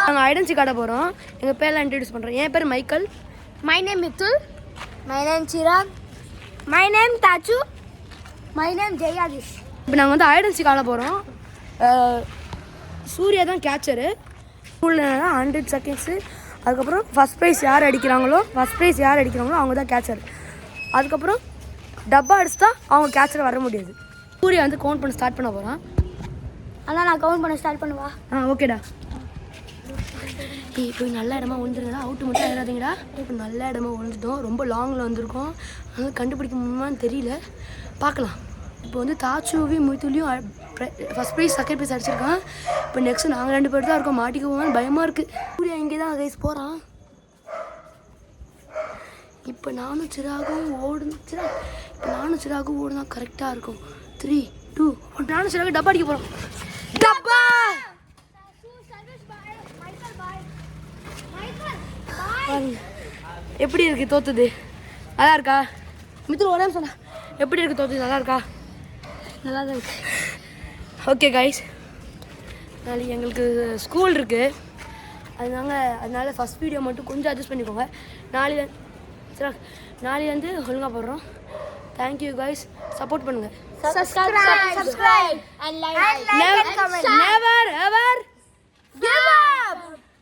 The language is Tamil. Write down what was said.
நாங்கள் ஐடென்சி காட்ட போகிறோம். எங்கள் பேரெலாம் இன்ட்ரடியூஸ் பண்ணுறோம். என் பேர் Michael. My name Mithul. My name Chirag. My name தாச்சு. My name Jayadish. இப்போ நாங்கள் வந்து ஐடென்சி காட்ட போகிறோம். சூர்யா தான் கேட்சரு. ஸ்கூலில் 100 செகண்ட்ஸு. அதுக்கப்புறம் ஃபஸ்ட் ப்ரைஸ் யார் அடிக்கிறாங்களோ அவங்க தான் கேட்சர். அதுக்கப்புறம் டப்பா அடிச்சு தான் அவங்க கேட்சரை வர முடியாது. சூர்யா வந்து கவுண்ட் பண்ண ஸ்டார்ட் பண்ண போகிறான். அதான் நான் கவுண்ட் பண்ண ஸ்டார்ட் பண்ணுவா. ஓகேடா. போய் நல்ல இடமா விழுந்துருங்கடா. அவுட்டு மட்டும் ஆயிடாதீங்கடா. இப்போ நல்ல இடமா விழுந்துட்டோம். ரொம்ப லாங்கில் வந்திருக்கோம். அதனால் கண்டுபிடிக்க முடியுமான்னு தெரியல. பார்க்கலாம். இப்போ வந்து தாச்சுவி முய்த்துலியும் ஃபஸ்ட் ப்ரைஸ் செகண்ட் ப்ரைஸ் அடிச்சிருக்கான். இப்போ நெக்ஸ்ட் நாங்கள் 2 பேர் தான் இருக்கோம். மாட்டிக்குவோம்னு பயமாக இருக்குது. சூர்யா இங்கே தான் கைஸ் போகிறான். இப்போ நானும் சிராகும் ஓடுனா கரெக்டாக இருக்கும். 3, 2, 1. நானும் சிராகும் டப்பா அடிக்க போகிறோம். டப்பா எப்படி இருக்குது தோத்துது? நல்லா இருக்கா? மித்ரு ஒரே சொன்னா எப்படி இருக்குது தோத்துது? நல்லா இருக்கா? நல்லா தான் இருக்கு. ஓகே கைஸ், நாளைக்கு எங்களுக்கு ஸ்கூல் இருக்குது. அதனால ஃபஸ்ட் வீடியோ மட்டும் கொஞ்சம் அட்ஜஸ்ட் பண்ணிக்கோங்க. நாளையிலேருந்து ஒழுங்காக போடுறோம். தேங்க்யூ கைஸ், சப்போர்ட் பண்ணுங்கள். Subscribe and like. Never ever give up.